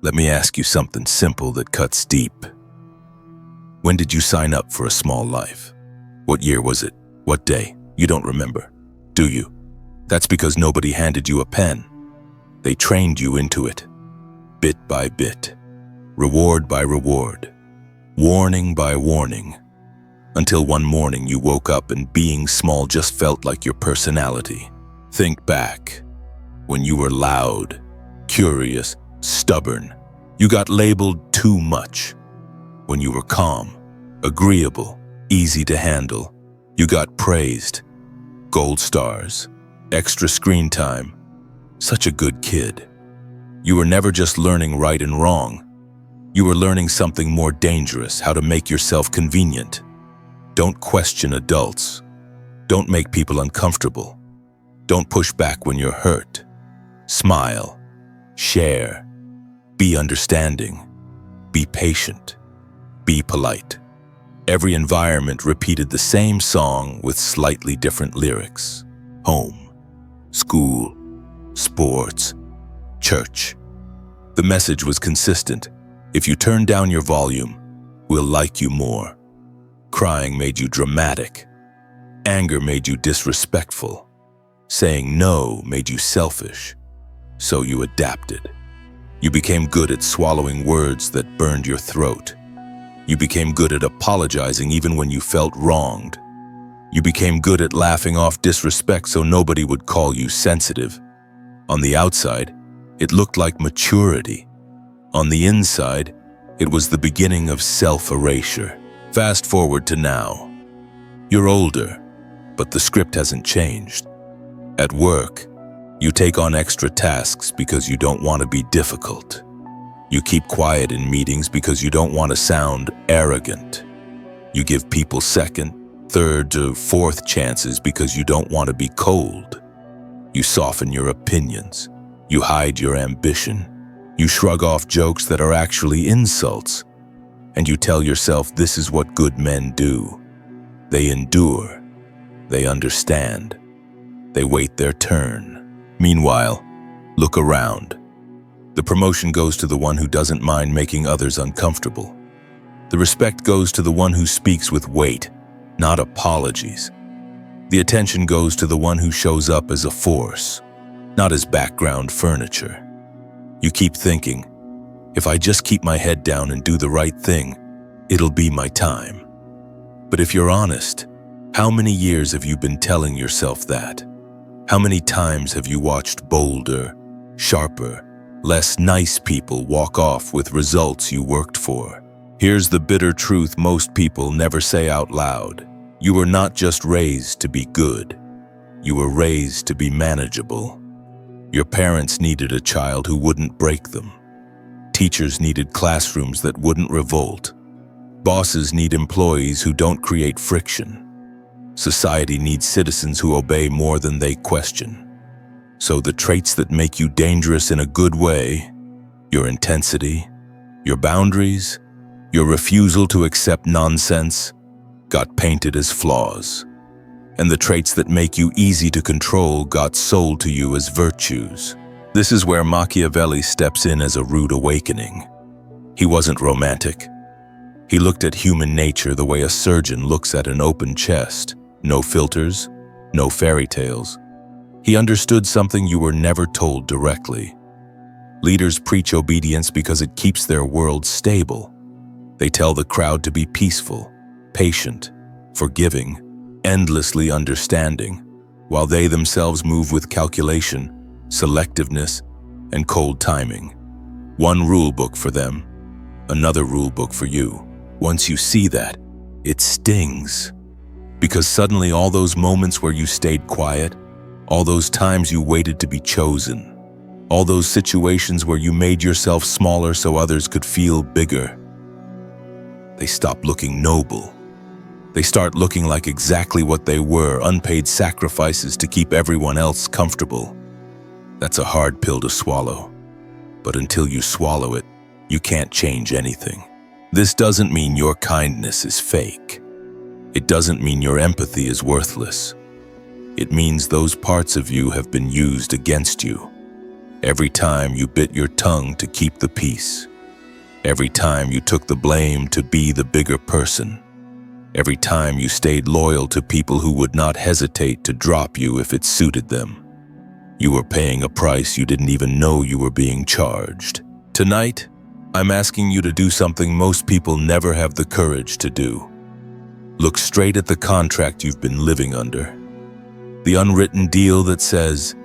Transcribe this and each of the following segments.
Let me ask you something simple that cuts deep. When did you sign up for a small life? What year was it? What day? You don't remember, do you? That's because nobody handed you a pen. They trained you into it, bit by bit, reward by reward, warning by warning, until one morning you woke up and being small just felt like your personality. Think back. When you were loud, curious, stubborn, you got labeled too much. When you were calm, agreeable, easy to handle, you got praised. Gold stars, extra screen time. Such a good kid. You were never just learning right and wrong. You were learning something more dangerous, how to make yourself convenient. Don't question adults. Don't make people uncomfortable. Don't push back when you're hurt. Smile. Share. Be understanding. Be patient. Be polite. Every environment repeated the same song with slightly different lyrics. Home, school, sports, church. The message was consistent. If you turn down your volume, we'll like you more. Crying made you dramatic. Anger made you disrespectful. Saying no made you selfish. So you adapted. You became good at swallowing words that burned your throat. You became good at apologizing even when you felt wronged. You became good at laughing off disrespect so nobody would call you sensitive. On the outside, it looked like maturity. On the inside, it was the beginning of self-erasure. Fast forward to now. You're older, but the script hasn't changed. At work, you take on extra tasks because you don't want to be difficult. You keep quiet in meetings because you don't want to sound arrogant. You give people second, third, or fourth chances because you don't want to be cold. You soften your opinions. You hide your ambition. You shrug off jokes that are actually insults. And you tell yourself this is what good men do. They endure. They understand. They wait their turn. Meanwhile, look around. The promotion goes to the one who doesn't mind making others uncomfortable. The respect goes to the one who speaks with weight, not apologies. The attention goes to the one who shows up as a force, not as background furniture. You keep thinking, if I just keep my head down and do the right thing, it'll be my time. But if you're honest, how many years have you been telling yourself that? How many times have you watched bolder, sharper, less nice people walk off with results you worked for? Here's the bitter truth most people never say out loud. You were not just raised to be good. You were raised to be manageable. Your parents needed a child who wouldn't break them. Teachers needed classrooms that wouldn't revolt. Bosses need employees who don't create friction. Society needs citizens who obey more than they question. So the traits that make you dangerous in a good way, your intensity, your boundaries, your refusal to accept nonsense, got painted as flaws. And the traits that make you easy to control got sold to you as virtues. This is where Machiavelli steps in as a rude awakening. He wasn't romantic. He looked at human nature the way a surgeon looks at an open chest. No filters, no fairy tales. He understood something you were never told directly. Leaders preach obedience because it keeps their world stable. They tell the crowd to be peaceful, patient, forgiving, endlessly understanding, while they themselves move with calculation, selectiveness, and cold timing. One rule book for them, another rule book for you. Once you see that, it stings. Because suddenly all those moments where you stayed quiet, all those times you waited to be chosen, all those situations where you made yourself smaller so others could feel bigger, they stop looking noble. They start looking like exactly what they were, unpaid sacrifices to keep everyone else comfortable. That's a hard pill to swallow. But until you swallow it, you can't change anything. This doesn't mean your kindness is fake. It doesn't mean your empathy is worthless. It means those parts of you have been used against you. Every time you bit your tongue to keep the peace. Every time you took the blame to be the bigger person. Every time you stayed loyal to people who would not hesitate to drop you if it suited them. You were paying a price you didn't even know you were being charged. Tonight, I'm asking you to do something most people never have the courage to do. Look straight at the contract you've been living under. The unwritten deal that says,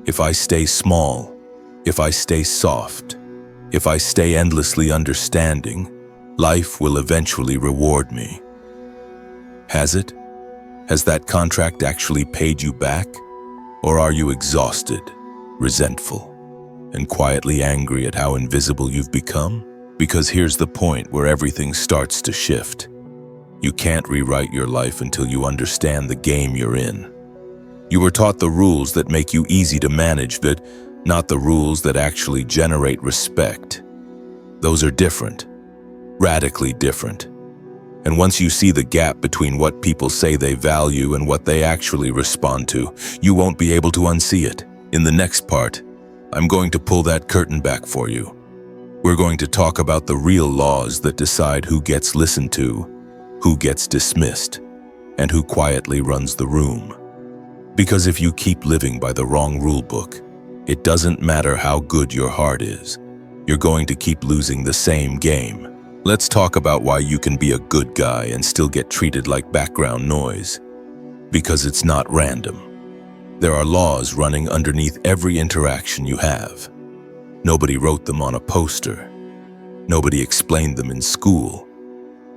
if I stay small, if I stay soft, if I stay endlessly understanding, life will eventually reward me. Has it? Has that contract actually paid you back? Or are you exhausted, resentful, and quietly angry at how invisible you've become? Because here's the point where everything starts to shift. You can't rewrite your life until you understand the game you're in. You were taught the rules that make you easy to manage, but not the rules that actually generate respect. Those are different, radically different. And once you see the gap between what people say they value and what they actually respond to, you won't be able to unsee it. In the next part, I'm going to pull that curtain back for you. We're going to talk about the real laws that decide who gets listened to, who gets dismissed, and who quietly runs the room. Because if you keep living by the wrong rule book, it doesn't matter how good your heart is, you're going to keep losing the same game. Let's talk about why you can be a good guy and still get treated like background noise. Because it's not random. There are laws running underneath every interaction you have. Nobody wrote them on a poster. Nobody explained them in school.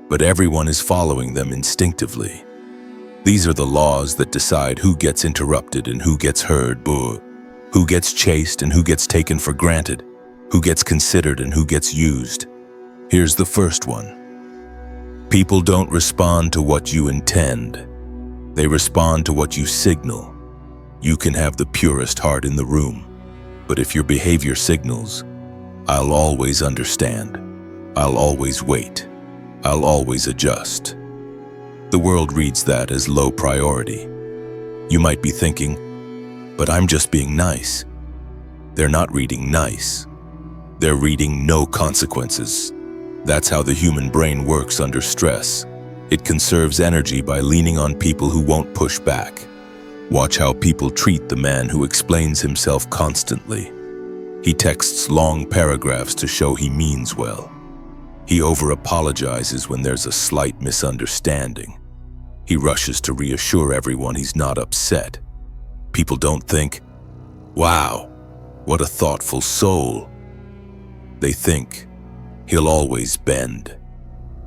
But everyone is following them instinctively. These are the laws that decide who gets interrupted and who gets heard, who gets chased and who gets taken for granted, who gets considered and who gets used. Here's the first one. People don't respond to what you intend. They respond to what you signal. You can have the purest heart in the room, but if your behavior signals, I'll always understand, I'll always wait, I'll always adjust. The world reads that as low priority. You might be thinking, but I'm just being nice. They're not reading nice. They're reading no consequences. That's how the human brain works under stress. It conserves energy by leaning on people who won't push back. Watch how people treat the man who explains himself constantly. He texts long paragraphs to show he means well. He over-apologizes when there's a slight misunderstanding. He rushes to reassure everyone he's not upset. People don't think, wow, what a thoughtful soul. They think, he'll always bend.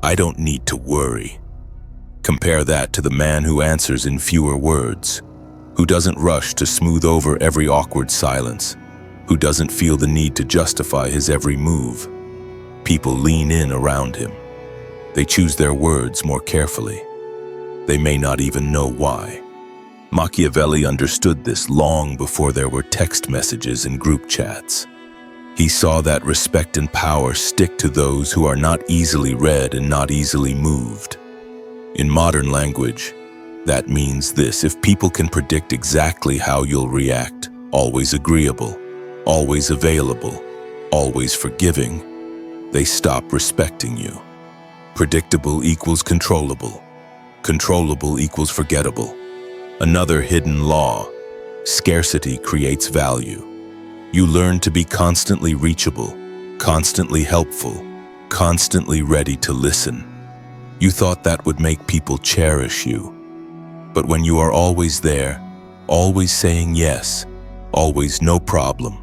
I don't need to worry. Compare that to the man who answers in fewer words, who doesn't rush to smooth over every awkward silence, who doesn't feel the need to justify his every move. People lean in around him. They choose their words more carefully. They may not even know why. Machiavelli understood this long before there were text messages and group chats. He saw that respect and power stick to those who are not easily read and not easily moved. In modern language, that means this: if people can predict exactly how you'll react, always agreeable, always available, always forgiving, they stop respecting you. Predictable equals controllable. Controllable equals forgettable. Another hidden law: scarcity creates value. You learn to be constantly reachable, constantly helpful, constantly ready to listen. You thought that would make people cherish you. But when you are always there, always saying yes, always no problem,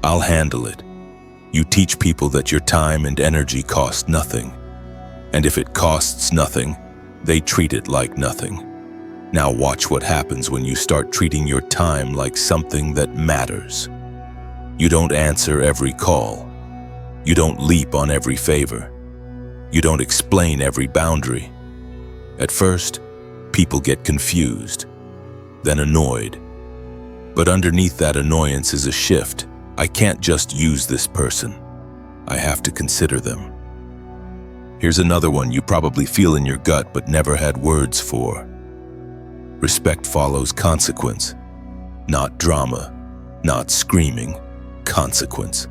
I'll handle it, you teach people that your time and energy cost nothing. And if it costs nothing, they treat it like nothing. Now watch what happens when you start treating your time like something that matters. You don't answer every call. You don't leap on every favor. You don't explain every boundary. At first, people get confused, then annoyed. But underneath that annoyance is a shift. I can't just use this person. I have to consider them. Here's another one you probably feel in your gut but never had words for. Respect follows consequence. Not drama, not screaming, consequence.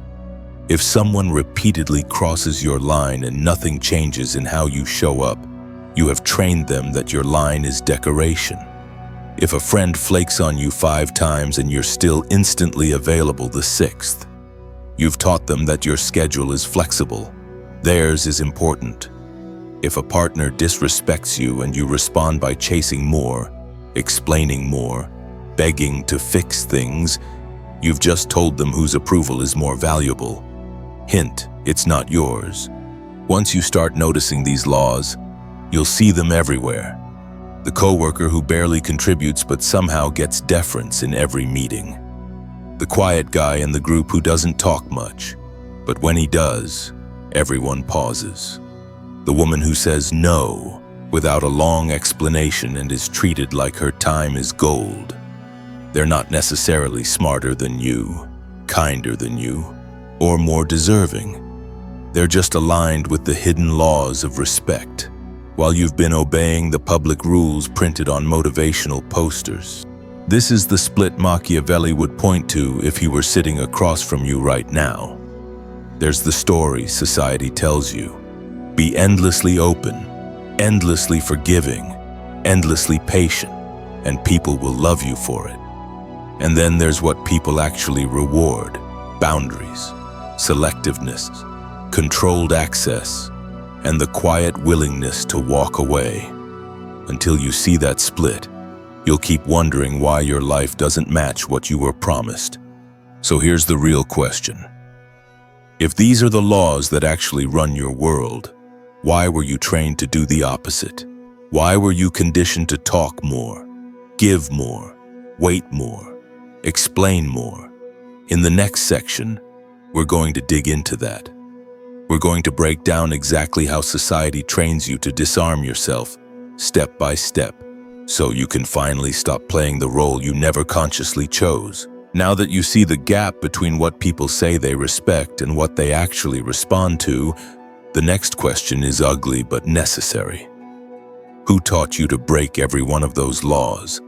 If someone repeatedly crosses your line and nothing changes in how you show up, you have trained them that your line is decoration. If a friend flakes on you 5 times and you're still instantly available the 6th, you've taught them that your schedule is flexible. Theirs is important. If a partner disrespects you and you respond by chasing more, explaining more, begging to fix things, you've just told them whose approval is more valuable. Hint, it's not yours. Once you start noticing these laws, you'll see them everywhere. The coworker who barely contributes but somehow gets deference in every meeting. The quiet guy in the group who doesn't talk much, but when he does, everyone pauses. The woman who says no without a long explanation and is treated like her time is gold. They're not necessarily smarter than you, kinder than you, or more deserving. They're just aligned with the hidden laws of respect, while you've been obeying the public rules printed on motivational posters. This is the split Machiavelli would point to if he were sitting across from you right now. There's the story society tells you. Be endlessly open, endlessly forgiving, endlessly patient, and people will love you for it. And then there's what people actually reward: boundaries, selectiveness, controlled access, and the quiet willingness to walk away. Until you see that split, you'll keep wondering why your life doesn't match what you were promised. So here's the real question. If these are the laws that actually run your world, why were you trained to do the opposite? Why were you conditioned to talk more, give more, wait more, explain more? In the next section, we're going to dig into that. We're going to break down exactly how society trains you to disarm yourself, step by step, so you can finally stop playing the role you never consciously chose. Now that you see the gap between what people say they respect and what they actually respond to, the next question is ugly but necessary. Who taught you to break every one of those laws?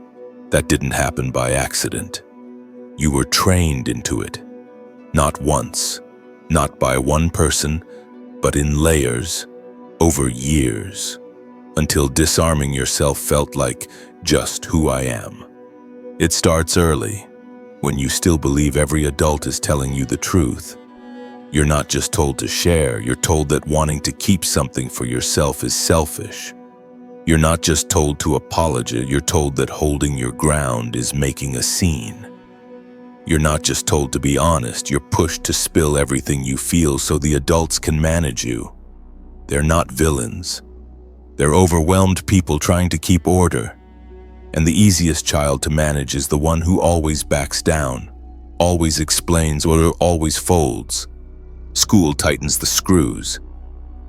That didn't happen by accident. You were trained into it. Not once, not by one person, but in layers, over years, until disarming yourself felt like just who I am. It starts early, when you still believe every adult is telling you the truth. You're not just told to share, you're told that wanting to keep something for yourself is selfish. You're not just told to apologize, you're told that holding your ground is making a scene. You're not just told to be honest, you're pushed to spill everything you feel so the adults can manage you. They're not villains. They're overwhelmed people trying to keep order. And the easiest child to manage is the one who always backs down, always explains, or always folds. School tightens the screws.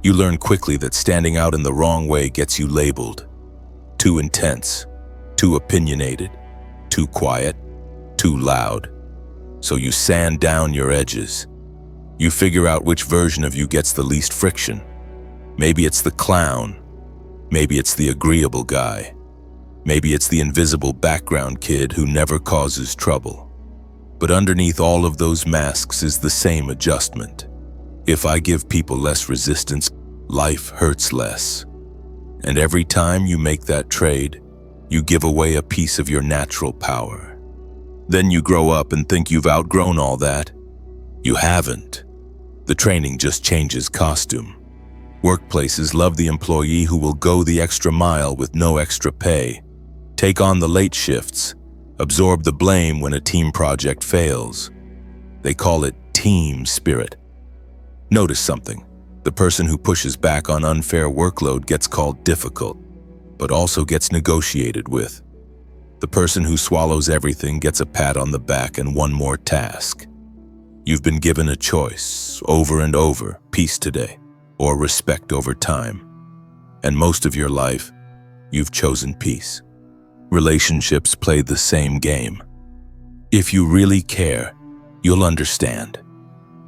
You learn quickly that standing out in the wrong way gets you labeled. Too intense, too opinionated, too quiet, too loud. So you sand down your edges. You figure out which version of you gets the least friction. Maybe it's the clown. Maybe it's the agreeable guy. Maybe it's the invisible background kid who never causes trouble. But underneath all of those masks is the same adjustment. If I give people less resistance, life hurts less. And every time you make that trade, you give away a piece of your natural power. Then you grow up and think you've outgrown all that. You haven't. The training just changes costume. Workplaces love the employee who will go the extra mile with no extra pay, take on the late shifts, absorb the blame when a team project fails. They call it team spirit. Notice something. The person who pushes back on unfair workload gets called difficult, but also gets negotiated with. The person who swallows everything gets a pat on the back and one more task. You've been given a choice, over and over, peace today, or respect over time. And most of your life, you've chosen peace. Relationships play the same game. If you really care, you'll understand.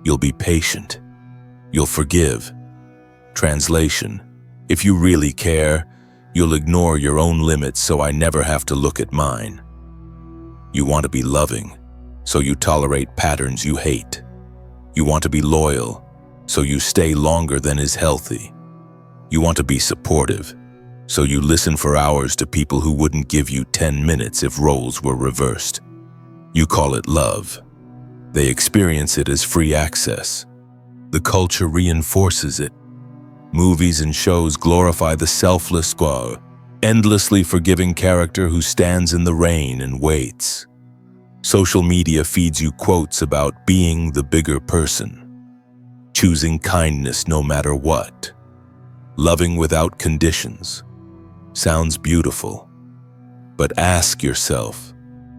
You'll be patient. You'll forgive. Translation: if you really care, you'll ignore your own limits so I never have to look at mine. You want to be loving, so you tolerate patterns you hate. You want to be loyal, so you stay longer than is healthy. You want to be supportive, so you listen for hours to people who wouldn't give you 10 minutes if roles were reversed. You call it love. They experience it as free access. The culture reinforces it. Movies and shows glorify the selfless, endlessly forgiving character who stands in the rain and waits. Social media feeds you quotes about being the bigger person, choosing kindness no matter what, loving without conditions. Sounds beautiful, but ask yourself,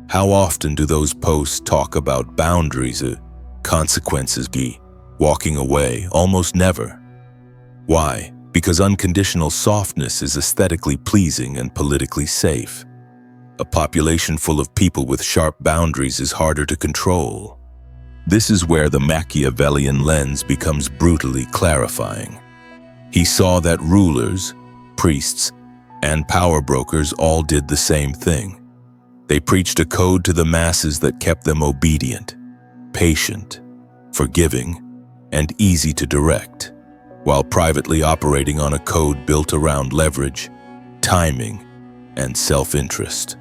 how often do those posts talk about boundaries, consequences, walking away? Almost never. Why? Because unconditional softness is aesthetically pleasing and politically safe. A population full of people with sharp boundaries is harder to control. This is where the Machiavellian lens becomes brutally clarifying. He saw that rulers, priests, and power brokers all did the same thing. They preached a code to the masses that kept them obedient, patient, forgiving, and easy to direct, while privately operating on a code built around leverage, timing, and self-interest.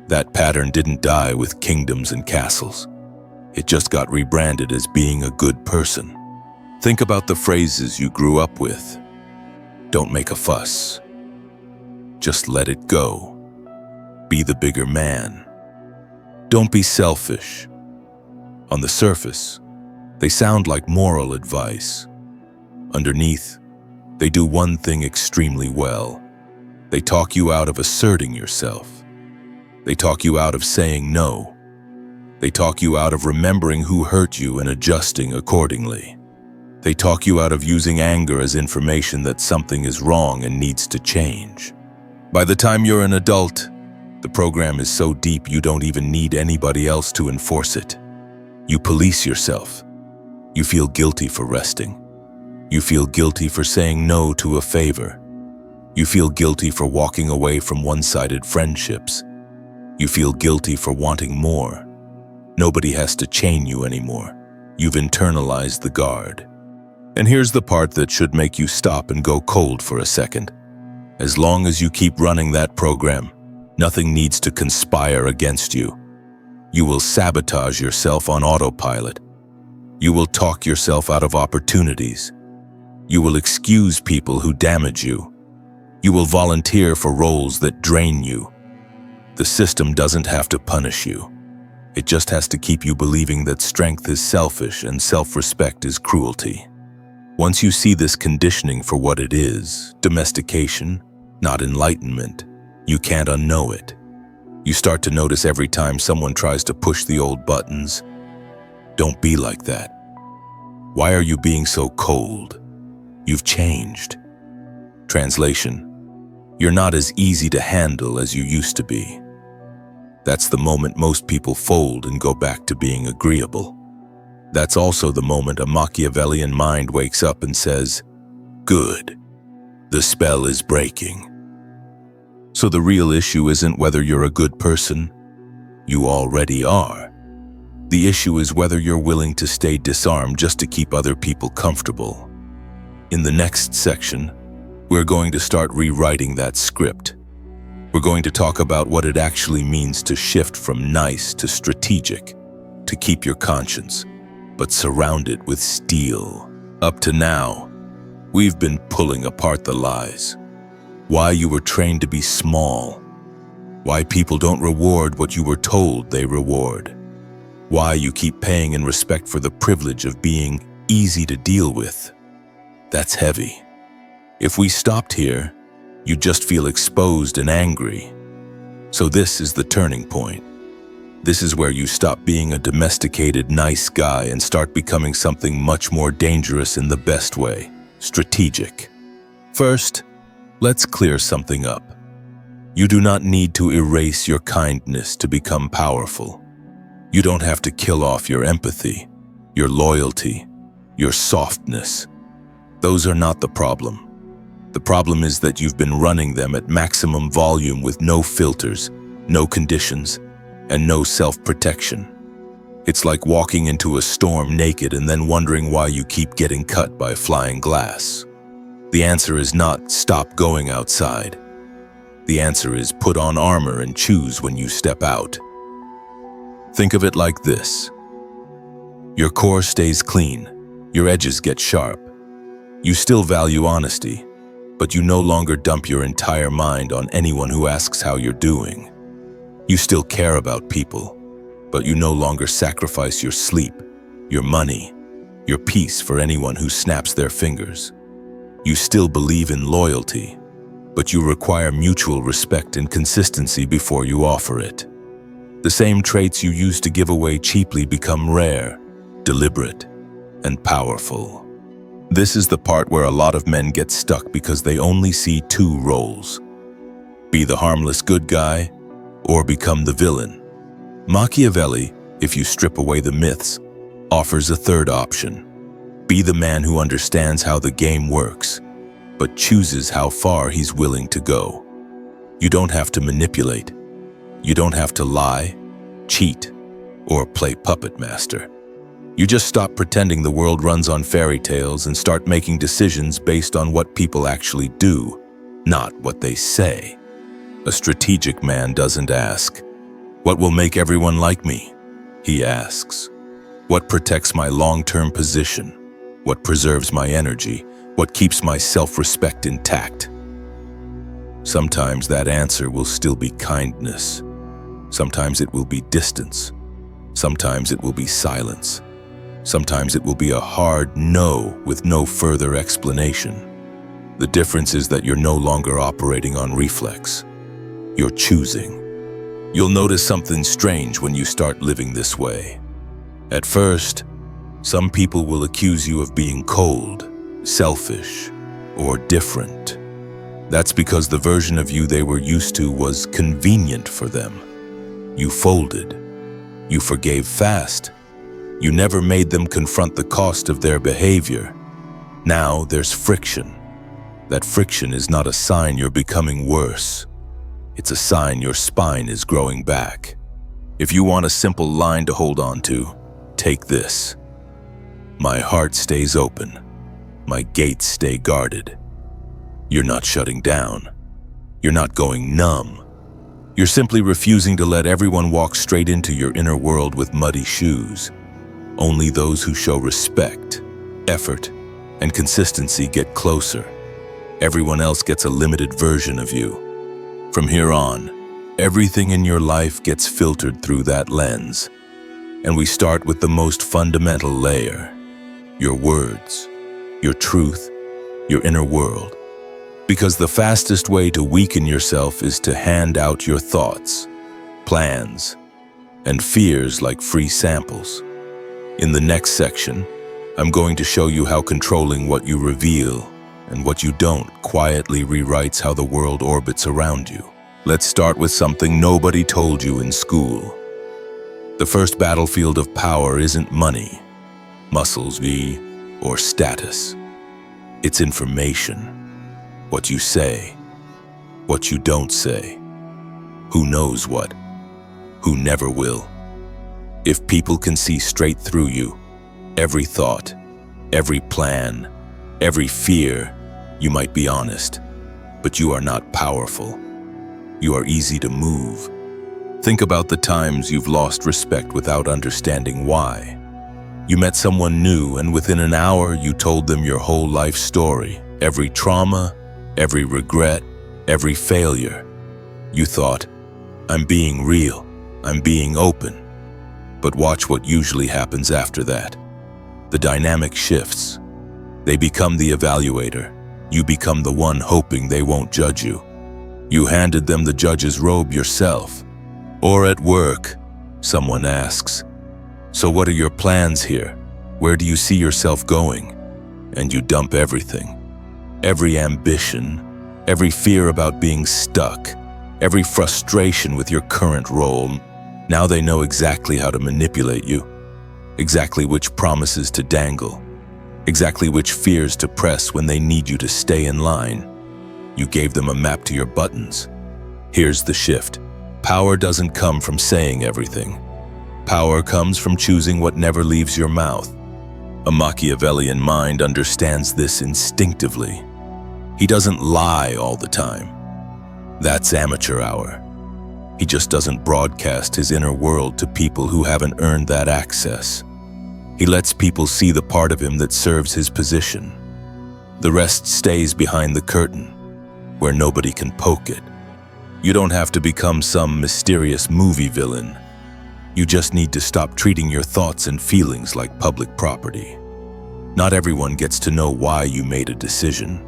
That pattern didn't die with kingdoms and castles. It just got rebranded as being a good person. Think about the phrases you grew up with. Don't make a fuss. Just let it go. Be the bigger man. Don't be selfish. On the surface, they sound like moral advice. Underneath, they do one thing extremely well. They talk you out of asserting yourself. They talk you out of saying no. They talk you out of remembering who hurt you and adjusting accordingly. They talk you out of using anger as information that something is wrong and needs to change. By the time you're an adult, the program is so deep you don't even need anybody else to enforce it. You police yourself. You feel guilty for resting. You feel guilty for saying no to a favor. You feel guilty for walking away from one-sided friendships. You feel guilty for wanting more. Nobody has to chain you anymore. You've internalized the guard. And here's the part that should make you stop and go cold for a second. As long as you keep running that program, nothing needs to conspire against you. You will sabotage yourself on autopilot. You will talk yourself out of opportunities. You will excuse people who damage you. You will volunteer for roles that drain you. The system doesn't have to punish you. It just has to keep you believing that strength is selfish and self-respect is cruelty. Once you see this conditioning for what it is, domestication, not enlightenment, you can't unknow it. You start to notice every time someone tries to push the old buttons. Don't be like that. Why are you being so cold? You've changed. Translation: you're not as easy to handle as you used to be. That's the moment most people fold and go back to being agreeable. That's also the moment a Machiavellian mind wakes up and says, "Good, the spell is breaking." So the real issue isn't whether you're a good person. You already are. The issue is whether you're willing to stay disarmed just to keep other people comfortable. In the next section, we're going to start rewriting that script. We're going to talk about what it actually means to shift from nice to strategic, to keep your conscience, but surround it with steel. Up to now, we've been pulling apart the lies. Why you were trained to be small. Why people don't reward what you were told they reward. Why you keep paying in respect for the privilege of being easy to deal with. That's heavy. If we stopped here, you'd just feel exposed and angry. So this is the turning point. This is where you stop being a domesticated nice guy and start becoming something much more dangerous in the best way, strategic. First, let's clear something up. You do not need to erase your kindness to become powerful. You don't have to kill off your empathy, your loyalty, your softness. Those are not the problem. The problem is that you've been running them at maximum volume with no filters, no conditions, and no self-protection. It's like walking into a storm naked and then wondering why you keep getting cut by flying glass. The answer is not stop going outside. The answer is put on armor and choose when you step out. Think of it like this. Your core stays clean, your edges get sharp. You still value honesty, but you no longer dump your entire mind on anyone who asks how you're doing. You still care about people, but you no longer sacrifice your sleep, your money, your peace for anyone who snaps their fingers. You still believe in loyalty, but you require mutual respect and consistency before you offer it. The same traits you used to give away cheaply become rare, deliberate, and powerful. This is the part where a lot of men get stuck because they only see two roles. Be the harmless good guy, or become the villain. Machiavelli, if you strip away the myths, offers a third option. Be the man who understands how the game works, but chooses how far he's willing to go. You don't have to manipulate. You don't have to lie, cheat, or play puppet master. You just stop pretending the world runs on fairy tales and start making decisions based on what people actually do, not what they say. A strategic man doesn't ask, "What will make everyone like me?" He asks, "What protects my long-term position? What preserves my energy? What keeps my self-respect intact?" Sometimes that answer will still be kindness. Sometimes it will be distance. Sometimes it will be silence. Sometimes it will be a hard no with no further explanation. The difference is that you're no longer operating on reflex. You're choosing. You'll notice something strange when you start living this way. At first, some people will accuse you of being cold, selfish, or different. That's because the version of you they were used to was convenient for them. You folded. You forgave fast. You never made them confront the cost of their behavior. Now there's friction. That friction is not a sign you're becoming worse. It's a sign your spine is growing back. If you want a simple line to hold on to, take this. My heart stays open. My gates stay guarded. You're not shutting down. You're not going numb. You're simply refusing to let everyone walk straight into your inner world with muddy shoes. Only those who show respect, effort, and consistency get closer. Everyone else gets a limited version of you. From here on, everything in your life gets filtered through that lens. And we start with the most fundamental layer: your words, your truth, your inner world. Because the fastest way to weaken yourself is to hand out your thoughts, plans, and fears like free samples. In the next section, I'm going to show you how controlling what you reveal and what you don't quietly rewrites how the world orbits around you. Let's start with something nobody told you in school. The first battlefield of power isn't money, muscles, or status. It's information. What you say, what you don't say, who knows what, who never will. If people can see straight through you, every thought, every plan, every fear, you might be honest, but you are not powerful. You are easy to move. Think about the times you've lost respect without understanding why. You met someone new and within an hour you told them your whole life story, every trauma, every regret, every failure. You thought, I'm being real, I'm being open. But watch what usually happens after that. The dynamic shifts. They become the evaluator. You become the one hoping they won't judge you. You handed them the judge's robe yourself. Or at work, someone asks, so what are your plans here? Where do you see yourself going? And you dump everything. Every ambition, every fear about being stuck, every frustration with your current role. Now they know exactly how to manipulate you, exactly which promises to dangle, exactly which fears to press when they need you to stay in line. You gave them a map to your buttons. Here's the shift. Power doesn't come from saying everything. Power comes from choosing what never leaves your mouth. A Machiavellian mind understands this instinctively. He doesn't lie all the time. That's amateur hour. He just doesn't broadcast his inner world to people who haven't earned that access. He lets people see the part of him that serves his position. The rest stays behind the curtain, where nobody can poke it. You don't have to become some mysterious movie villain. You just need to stop treating your thoughts and feelings like public property. Not everyone gets to know why you made a decision.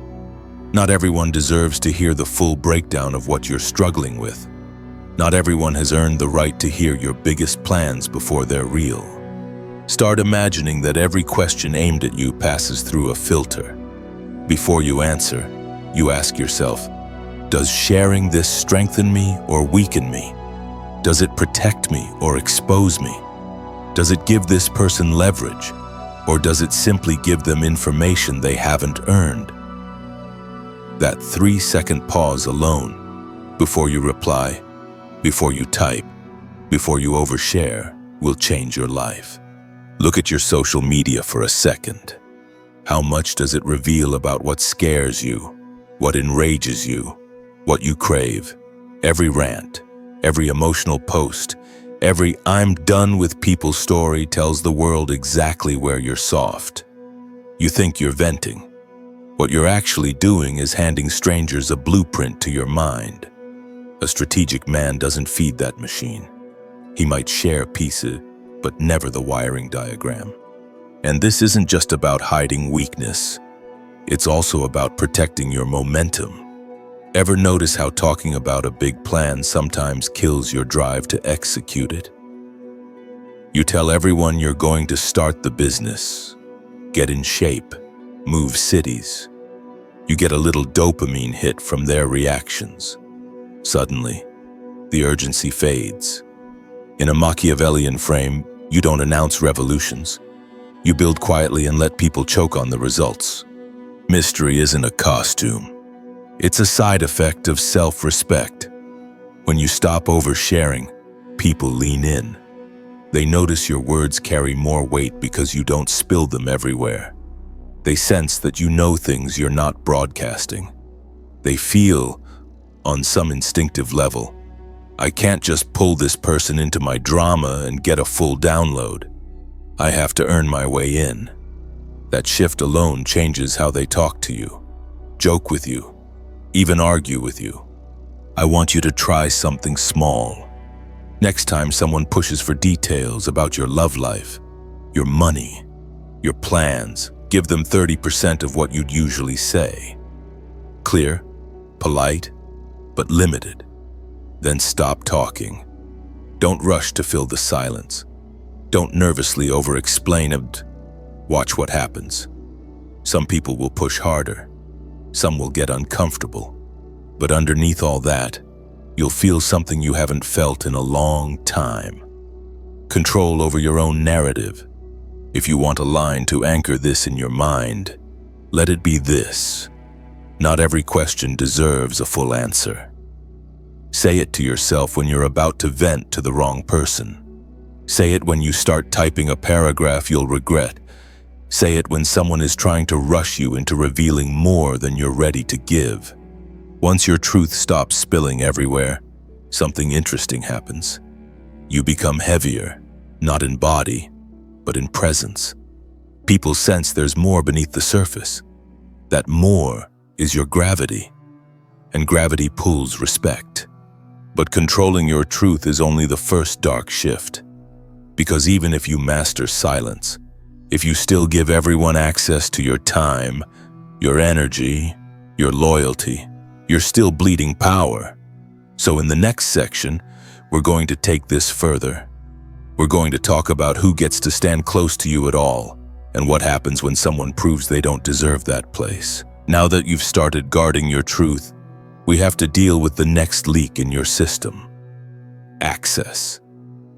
Not everyone deserves to hear the full breakdown of what you're struggling with. Not everyone has earned the right to hear your biggest plans before they're real. Start imagining that every question aimed at you passes through a filter. Before you answer, you ask yourself, does sharing this strengthen me or weaken me? Does it protect me or expose me? Does it give this person leverage, or does it simply give them information they haven't earned? That 3-second pause alone, before you reply, before you type, before you overshare, will change your life. Look at your social media for a second. How much does it reveal about what scares you, what enrages you, what you crave? Every rant, every emotional post, every "I'm done with people" story tells the world exactly where you're soft. You think you're venting. What you're actually doing is handing strangers a blueprint to your mind. A strategic man doesn't feed that machine. He might share pieces, but never the wiring diagram. And this isn't just about hiding weakness. It's also about protecting your momentum. Ever notice how talking about a big plan sometimes kills your drive to execute it? You tell everyone you're going to start the business, get in shape, move cities. You get a little dopamine hit from their reactions. Suddenly, the urgency fades. In a Machiavellian frame, you don't announce revolutions. You build quietly and let people choke on the results. Mystery isn't a costume. It's a side effect of self-respect. When you stop oversharing, people lean in. They notice your words carry more weight because you don't spill them everywhere. They sense that you know things you're not broadcasting. They feel, on some instinctive level, I can't just pull this person into my drama and get a full download. I have to earn my way in. That shift alone changes how they talk to you, joke with you, even argue with you. I want you to try something small. Next time someone pushes for details about your love life, your money, your plans, give them 30% of what you'd usually say. Clear, polite, but limited. Then stop talking. Don't rush to fill the silence. Don't nervously over-explain and watch what happens. Some people will push harder. Some will get uncomfortable. But underneath all that, you'll feel something you haven't felt in a long time. Control over your own narrative. If you want a line to anchor this in your mind, let it be this: not every question deserves a full answer. Say it to yourself when you're about to vent to the wrong person. Say it when you start typing a paragraph you'll regret. Say it when someone is trying to rush you into revealing more than you're ready to give. Once your truth stops spilling everywhere, something interesting happens. You become heavier, not in body, but in presence. People sense there's more beneath the surface. That more is your gravity, and gravity pulls respect. But controlling your truth is only the first dark shift. Because even if you master silence, if you still give everyone access to your time, your energy, your loyalty, you're still bleeding power. So in the next section, we're going to take this further. We're going to talk about who gets to stand close to you at all, and what happens when someone proves they don't deserve that place. Now that you've started guarding your truth, we have to deal with the next leak in your system: access.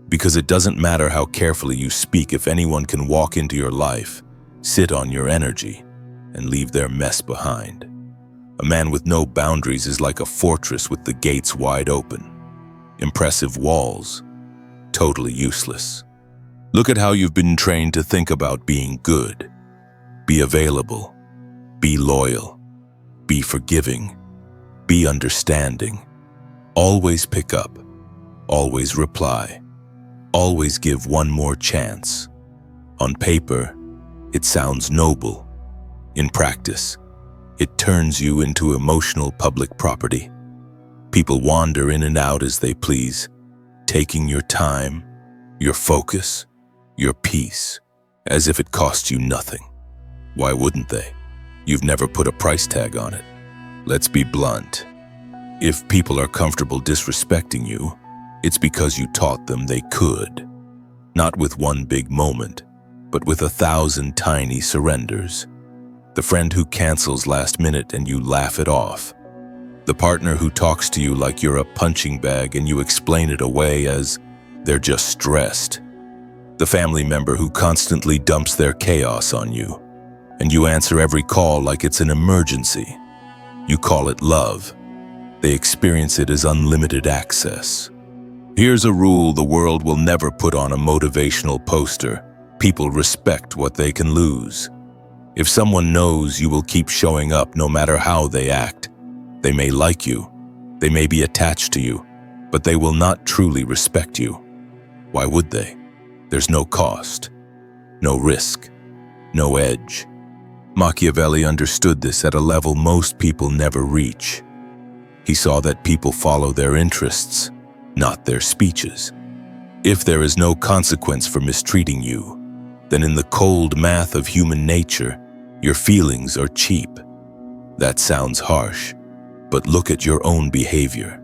Because it doesn't matter how carefully you speak if anyone can walk into your life, sit on your energy, and leave their mess behind. A man with no boundaries is like a fortress with the gates wide open. Impressive walls, totally useless. Look at how you've been trained to think about being good. Be available. Be loyal. Be forgiving. Be understanding. Always pick up. Always reply. Always give one more chance. On paper, it sounds noble. In practice, it turns you into emotional public property. People wander in and out as they please, taking your time, your focus, your peace, as if it costs you nothing. Why wouldn't they? You've never put a price tag on it. Let's be blunt. If people are comfortable disrespecting you, it's because you taught them they could. Not with one big moment, but with 1,000 tiny surrenders. The friend who cancels last minute and you laugh it off. The partner who talks to you like you're a punching bag and you explain it away as they're just stressed. The family member who constantly dumps their chaos on you, and you answer every call like it's an emergency. You call it love. They experience it as unlimited access. Here's a rule the world will never put on a motivational poster. People respect what they can lose. If someone knows you will keep showing up no matter how they act, they may like you, they may be attached to you, but they will not truly respect you. Why would they? There's no cost, no risk, no edge. Machiavelli understood this at a level most people never reach. He saw that people follow their interests, not their speeches. If there is no consequence for mistreating you, then in the cold math of human nature, your feelings are cheap. That sounds harsh, but look at your own behavior.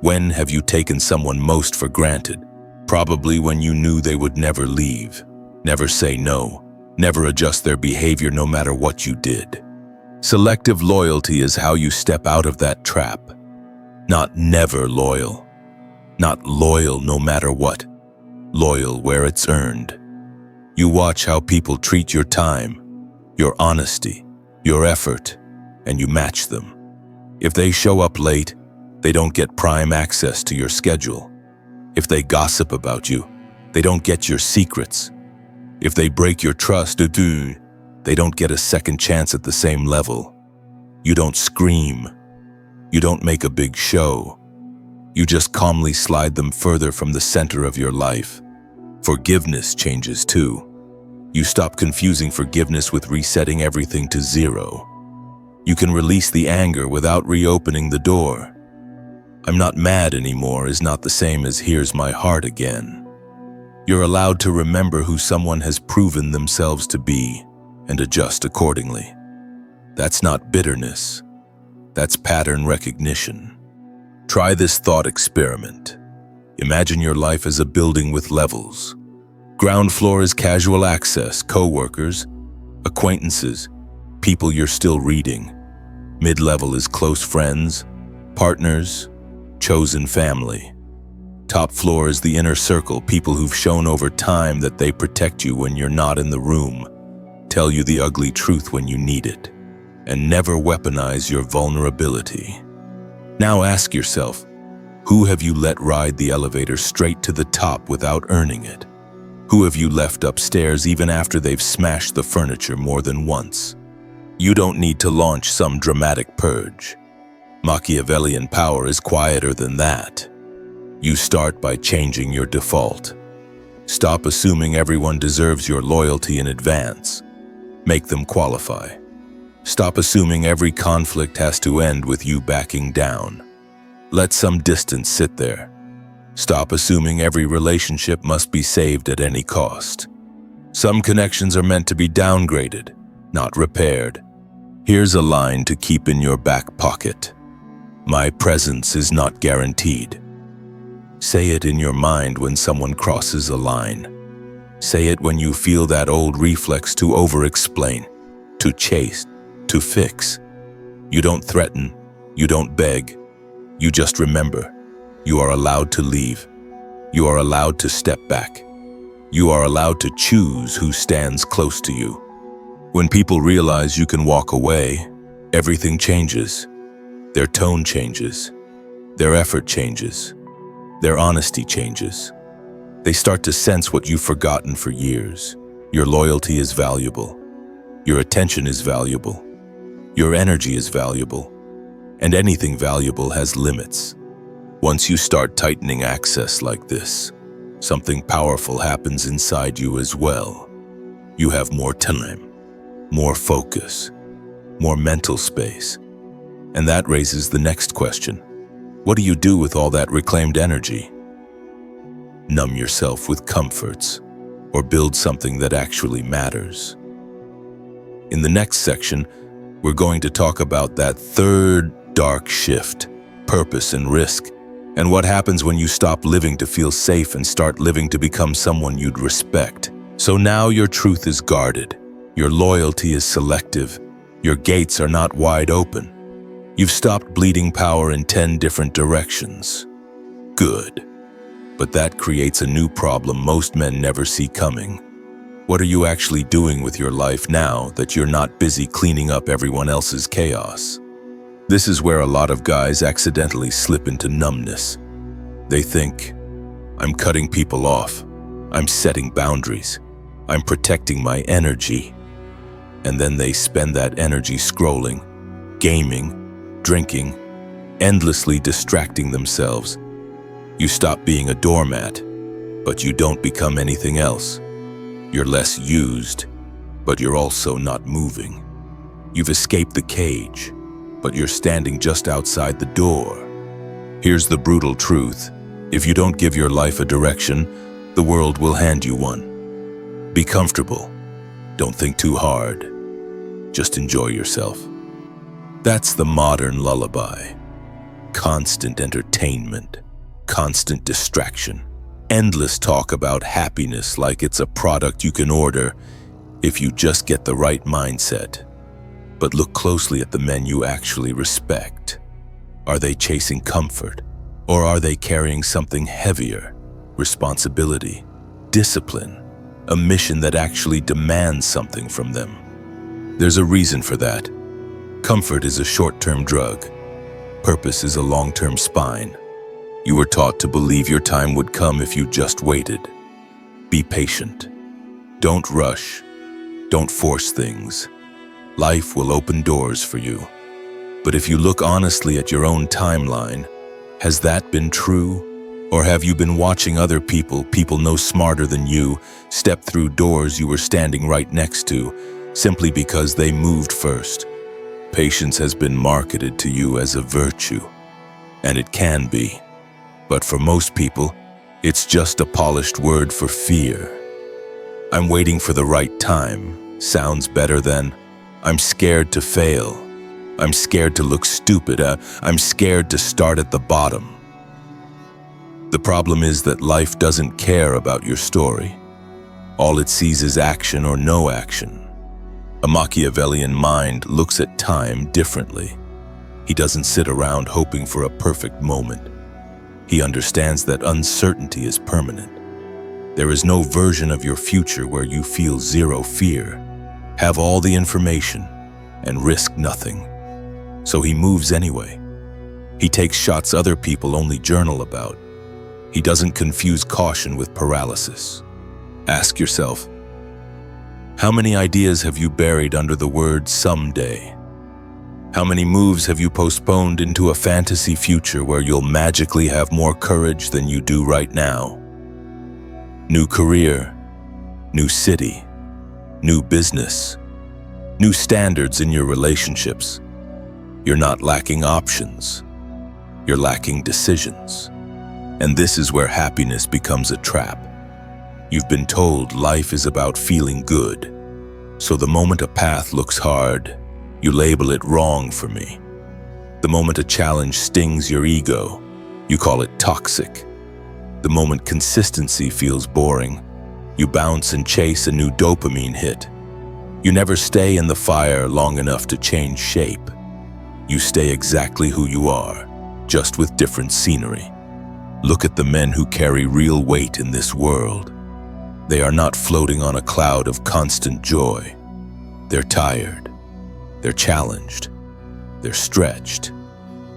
When have you taken someone most for granted? Probably when you knew they would never leave, never say no, never adjust their behavior no matter what you did. Selective loyalty is how you step out of that trap. Not never loyal. Not loyal no matter what. Loyal where it's earned. You watch how people treat your time, your honesty, your effort, and you match them. If they show up late, they don't get prime access to your schedule. If they gossip about you, they don't get your secrets. If they break your trust, they don't get a second chance at the same level. You don't scream. You don't make a big show. You just calmly slide them further from the center of your life. Forgiveness changes too. You stop confusing forgiveness with resetting everything to zero. You can release the anger without reopening the door. I'm not mad anymore is not the same as here's my heart again. You're allowed to remember who someone has proven themselves to be and adjust accordingly. That's not bitterness. That's pattern recognition. Try this thought experiment. Imagine your life as a building with levels. Ground floor is casual access, co-workers, acquaintances, people you're still reading. Mid-level is close friends, partners, chosen family. Top floor is the inner circle, people who've shown over time that they protect you when you're not in the room, tell you the ugly truth when you need it, and never weaponize your vulnerability. Now ask yourself, who have you let ride the elevator straight to the top without earning it? Who have you left upstairs even after they've smashed the furniture more than once? You don't need to launch some dramatic purge. Machiavellian power is quieter than that. You start by changing your default. Stop assuming everyone deserves your loyalty in advance. Make them qualify. Stop assuming every conflict has to end with you backing down. Let some distance sit there. Stop assuming every relationship must be saved at any cost. Some connections are meant to be downgraded, not repaired. Here's a line to keep in your back pocket. My presence is not guaranteed. Say it in your mind when someone crosses a line. Say it when you feel that old reflex to over-explain, to chase, to fix. You don't threaten, you don't beg. You just remember, you are allowed to leave. You are allowed to step back. You are allowed to choose who stands close to you. When people realize you can walk away, everything changes. Their tone changes. Their effort changes. Their honesty changes. They start to sense what you've forgotten for years. Your loyalty is valuable. Your attention is valuable. Your energy is valuable. And anything valuable has limits. Once you start tightening access like this, something powerful happens inside you as well. You have more time, more focus, more mental space. And that raises the next question. What do you do with all that reclaimed energy? Numb yourself with comforts, or build something that actually matters. In the next section, we're going to talk about that third dark shift, purpose and risk, and what happens when you stop living to feel safe and start living to become someone you'd respect. So now your truth is guarded, your loyalty is selective, your gates are not wide open. You've stopped bleeding power in 10 different directions. Good. But that creates a new problem most men never see coming. What are you actually doing with your life now that you're not busy cleaning up everyone else's chaos? This is where a lot of guys accidentally slip into numbness. They think, I'm cutting people off, I'm setting boundaries, I'm protecting my energy. And then they spend that energy scrolling, gaming, drinking, endlessly distracting themselves. You stop being a doormat, but you don't become anything else. You're less used, but you're also not moving. You've escaped the cage, but you're standing just outside the door. Here's the brutal truth. If you don't give your life a direction, the world will hand you one. Be comfortable. Don't think too hard. Just enjoy yourself. That's the modern lullaby. Constant entertainment, constant distraction, endless talk about happiness like it's a product you can order if you just get the right mindset. But look closely at the men you actually respect. Are they chasing comfort? Or are they carrying something heavier? Responsibility, discipline, a mission that actually demands something from them. There's a reason for that. Comfort is a short-term drug. Purpose is a long-term spine. You were taught to believe your time would come if you just waited. Be patient. Don't rush. Don't force things. Life will open doors for you. But if you look honestly at your own timeline, has that been true? Or have you been watching other people no smarter than you, step through doors you were standing right next to, simply because they moved first? Patience has been marketed to you as a virtue, and it can be. But for most people, it's just a polished word for fear. I'm waiting for the right time sounds better than I'm scared to fail. I'm scared to look stupid. I'm scared to start at the bottom. The problem is that life doesn't care about your story. All it sees is action or no action. A Machiavellian mind looks at time differently. He doesn't sit around hoping for a perfect moment. He understands that uncertainty is permanent. There is no version of your future where you feel zero fear, have all the information, and risk nothing. So he moves anyway. He takes shots other people only journal about. He doesn't confuse caution with paralysis. Ask yourself, how many ideas have you buried under the word someday? How many moves have you postponed into a fantasy future where you'll magically have more courage than you do right now? New career, new city, new business, new standards in your relationships. You're not lacking options. You're lacking decisions. And this is where happiness becomes a trap. You've been told life is about feeling good. So the moment a path looks hard, you label it wrong for me. The moment a challenge stings your ego, you call it toxic. The moment consistency feels boring, you bounce and chase a new dopamine hit. You never stay in the fire long enough to change shape. You stay exactly who you are, just with different scenery. Look at the men who carry real weight in this world. They are not floating on a cloud of constant joy. They're tired. They're challenged. They're stretched.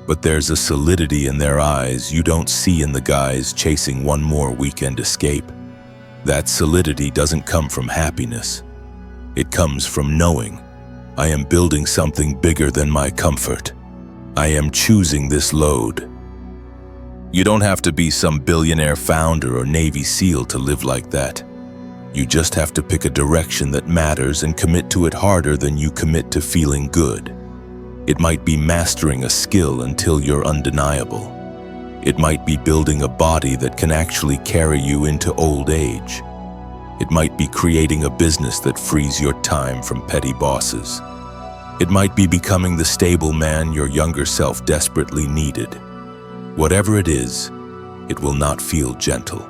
But there's a solidity in their eyes you don't see in the guys chasing one more weekend escape. That solidity doesn't come from happiness. It comes from knowing, I am building something bigger than my comfort. I am choosing this load. You don't have to be some billionaire founder or Navy SEAL to live like that. You just have to pick a direction that matters and commit to it harder than you commit to feeling good. It might be mastering a skill until you're undeniable. It might be building a body that can actually carry you into old age. It might be creating a business that frees your time from petty bosses. It might be becoming the stable man your younger self desperately needed. Whatever it is, it will not feel gentle.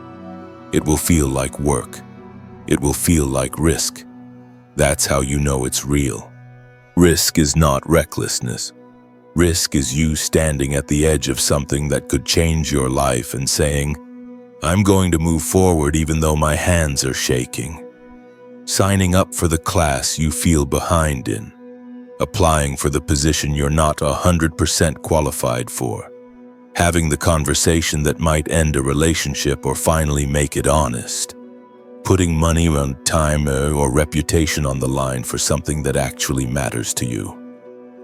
It will feel like work. It will feel like risk. That's how you know it's real. Risk is not recklessness. Risk is you standing at the edge of something that could change your life and saying, I'm going to move forward even though my hands are shaking. Signing up for the class you feel behind in. Applying for the position you're not 100% qualified for. Having the conversation that might end a relationship or finally make it honest. Putting money on time or reputation on the line for something that actually matters to you.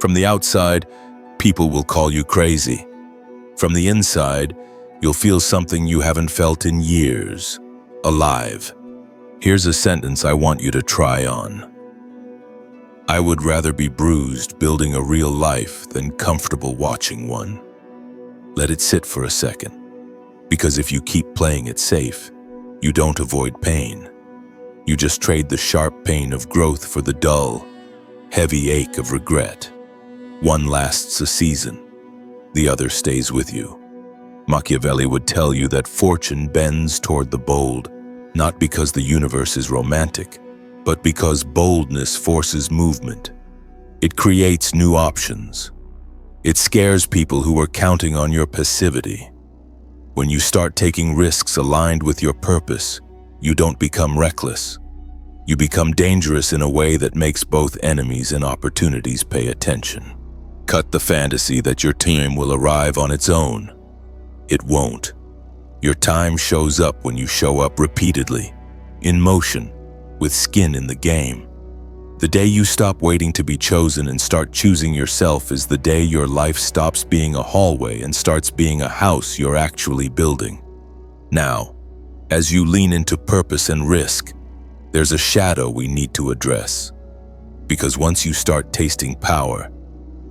From the outside, people will call you crazy. From the inside, you'll feel something you haven't felt in years. Alive. Here's a sentence I want you to try on. I would rather be bruised building a real life than comfortable watching one. Let it sit for a second. Because if you keep playing it safe, you don't avoid pain. You just trade the sharp pain of growth for the dull, heavy ache of regret. One lasts a season, the other stays with you. Machiavelli would tell you that fortune bends toward the bold, not because the universe is romantic, but because boldness forces movement. It creates new options. It scares people who are counting on your passivity. When you start taking risks aligned with your purpose, you don't become reckless. You become dangerous in a way that makes both enemies and opportunities pay attention. Cut the fantasy that your team will arrive on its own. It won't. Your time shows up when you show up repeatedly, in motion, with skin in the game. The day you stop waiting to be chosen and start choosing yourself is the day your life stops being a hallway and starts being a house you're actually building. Now, as you lean into purpose and risk, there's a shadow we need to address. Because once you start tasting power,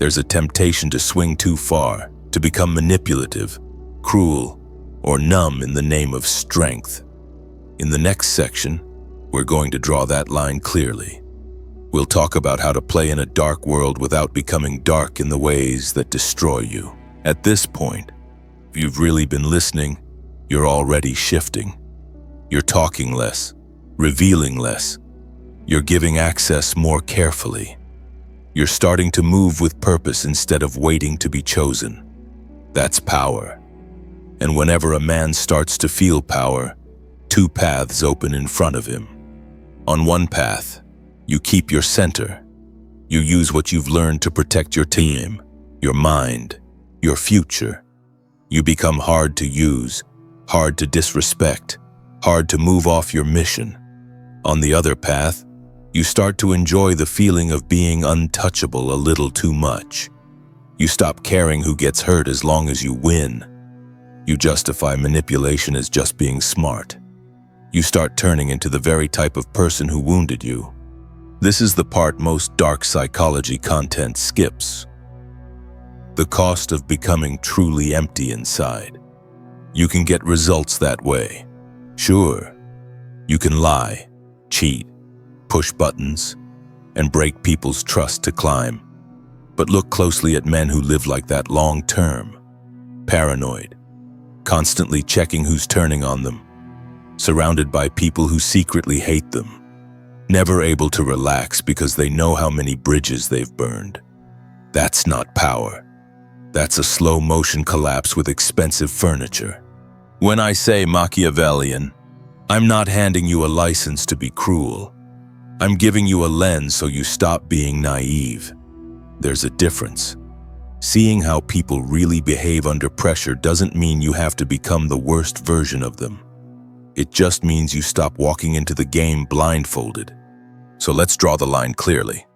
there's a temptation to swing too far, to become manipulative, cruel, or numb in the name of strength. In the next section, we're going to draw that line clearly. We'll talk about how to play in a dark world without becoming dark in the ways that destroy you. At this point, if you've really been listening, you're already shifting. You're talking less, revealing less. You're giving access more carefully. You're starting to move with purpose instead of waiting to be chosen. That's power. And whenever a man starts to feel power, two paths open in front of him. On one path, you keep your center. You use what you've learned to protect your team, your mind, your future. You become hard to use, hard to disrespect, hard to move off your mission. On the other path, you start to enjoy the feeling of being untouchable a little too much. You stop caring who gets hurt as long as you win. You justify manipulation as just being smart. You start turning into the very type of person who wounded you. This is the part most dark psychology content skips. The cost of becoming truly empty inside. You can get results that way. Sure, you can lie, cheat, push buttons, and break people's trust to climb. But look closely at men who live like that long term. Paranoid, constantly checking who's turning on them, surrounded by people who secretly hate them. Never able to relax because they know how many bridges they've burned. That's not power. That's a slow motion collapse with expensive furniture. When I say Machiavellian, I'm not handing you a license to be cruel. I'm giving you a lens so you stop being naive. There's a difference. Seeing how people really behave under pressure doesn't mean you have to become the worst version of them. It just means you stop walking into the game blindfolded. So let's draw the line clearly.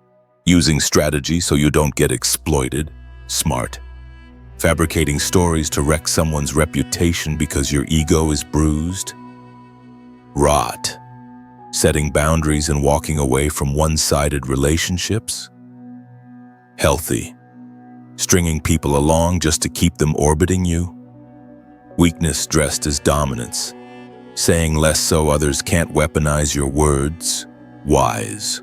Using strategy so you don't get exploited, smart. Fabricating stories to wreck someone's reputation because your ego is bruised, rot. Setting boundaries and walking away from one-sided relationships, healthy. Stringing people along just to keep them orbiting you, weakness dressed as dominance. Saying less so others can't weaponize your words, wise.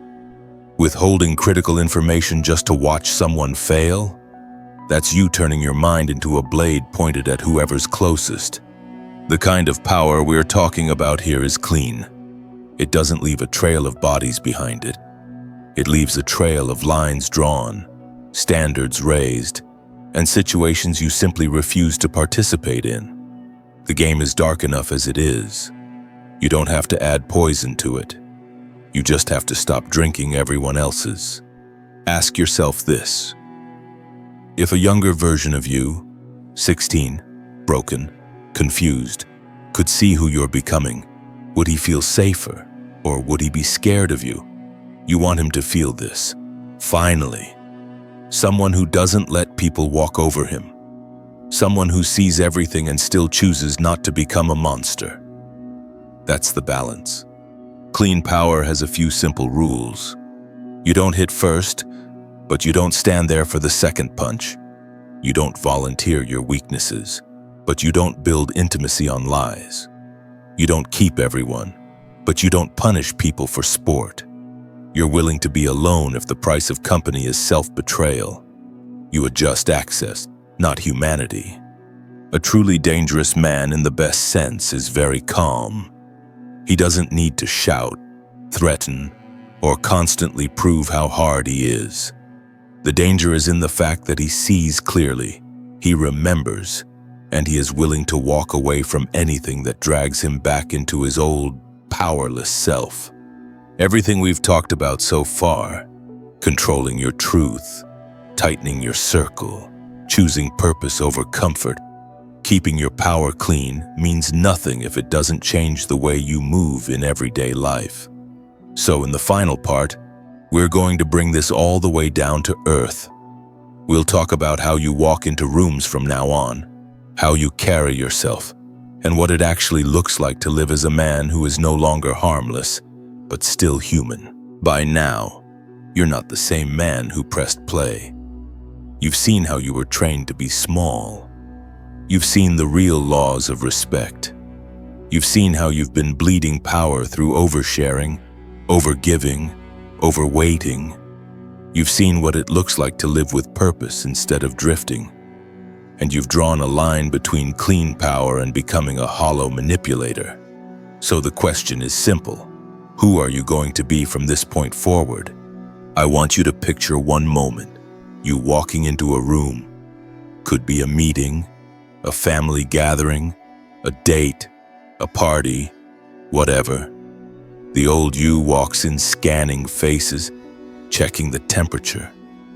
Withholding critical information just to watch someone fail, that's you turning your mind into a blade pointed at whoever's closest. The kind of power we're talking about here is clean. It doesn't leave a trail of bodies behind it. It leaves a trail of lines drawn, standards raised, and situations you simply refuse to participate in. The game is dark enough as it is. You don't have to add poison to it. You just have to stop drinking everyone else's. Ask yourself this. If a younger version of you, 16, broken, confused, could see who you're becoming, would he feel safer, or would he be scared of you? You want him to feel this. Finally. Someone who doesn't let people walk over him. Someone who sees everything and still chooses not to become a monster. That's the balance. Clean power has a few simple rules. You don't hit first, but you don't stand there for the second punch. You don't volunteer your weaknesses, but you don't build intimacy on lies. You don't keep everyone, but you don't punish people for sport. You're willing to be alone if the price of company is self-betrayal. You adjust access, not humanity. A truly dangerous man in the best sense is very calm. He doesn't need to shout, threaten, or constantly prove how hard he is. The danger is in the fact that he sees clearly, he remembers, and he is willing to walk away from anything that drags him back into his old, powerless self. Everything we've talked about so far, controlling your truth, tightening your circle, choosing purpose over comfort, keeping your power clean, means nothing if it doesn't change the way you move in everyday life. So in the final part, we're going to bring this all the way down to earth. We'll talk about how you walk into rooms from now on, how you carry yourself, and what it actually looks like to live as a man who is no longer harmless, but still human. By now, you're not the same man who pressed play. You've seen how you were trained to be small. You've seen the real laws of respect. You've seen how you've been bleeding power through oversharing, overgiving, overweighting. You've seen what it looks like to live with purpose instead of drifting. And you've drawn a line between clean power and becoming a hollow manipulator. So the question is simple. Who are you going to be from this point forward? I want you to picture one moment, you walking into a room. Could be a meeting, a family gathering, a date, a party, whatever. The old you walks in scanning faces, checking the temperature,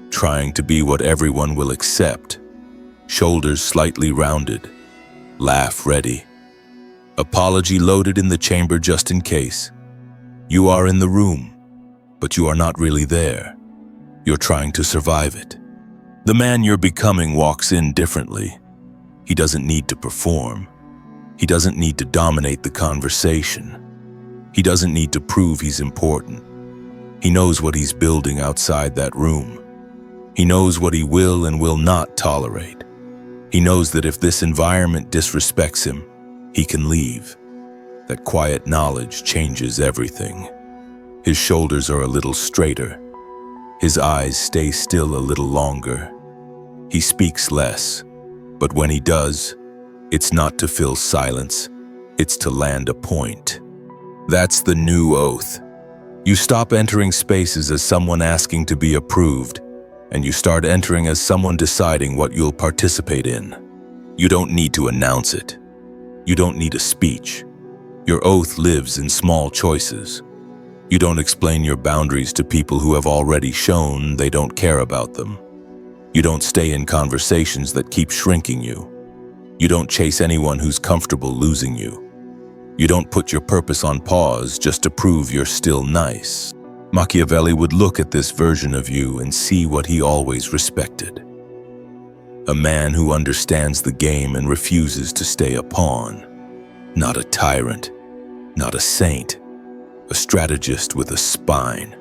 trying to be what everyone will accept. Shoulders slightly rounded, laugh ready. Apology loaded in the chamber just in case. You are in the room, but you are not really there. You're trying to survive it. The man you're becoming walks in differently. He doesn't need to perform. He doesn't need to dominate the conversation. He doesn't need to prove he's important. He knows what he's building outside that room. He knows what he will and will not tolerate. He knows that if this environment disrespects him, he can leave. That quiet knowledge changes everything. His shoulders are a little straighter. His eyes stay still a little longer. He speaks less, but when he does, it's not to fill silence, it's to land a point. That's the new oath. You stop entering spaces as someone asking to be approved, and you start entering as someone deciding what you'll participate in. You don't need to announce it. You don't need a speech. Your oath lives in small choices. You don't explain your boundaries to people who have already shown they don't care about them. You don't stay in conversations that keep shrinking you. You don't chase anyone who's comfortable losing you. You don't put your purpose on pause just to prove you're still nice. Machiavelli would look at this version of you and see what he always respected. A man who understands the game and refuses to stay a pawn. Not a tyrant, not a saint, a strategist with a spine.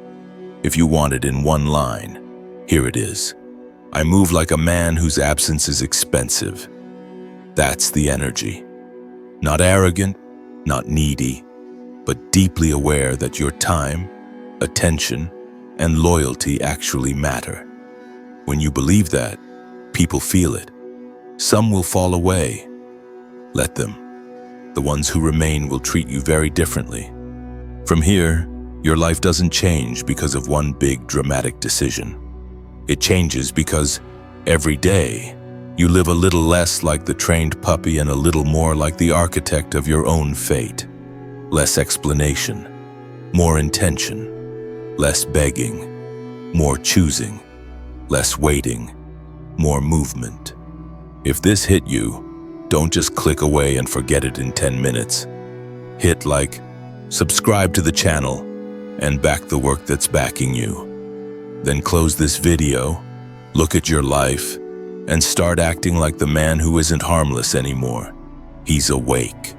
If you want it in one line, here it is. I move like a man whose absence is expensive. That's the energy. Not arrogant, not needy, but deeply aware that your time, attention, and loyalty actually matter. When you believe that, people feel it. Some will fall away. Let them. The ones who remain will treat you very differently. From here, your life doesn't change because of one big dramatic decision. It changes because every day you live a little less like the trained puppy and a little more like the architect of your own fate. Less explanation, more intention, less begging, more choosing, less waiting, more movement. If this hit you, don't just click away and forget it in 10 minutes. Hit like, subscribe to the channel, and back the work that's backing you. Then close this video, look at your life, and start acting like the man who isn't harmless anymore. He's awake.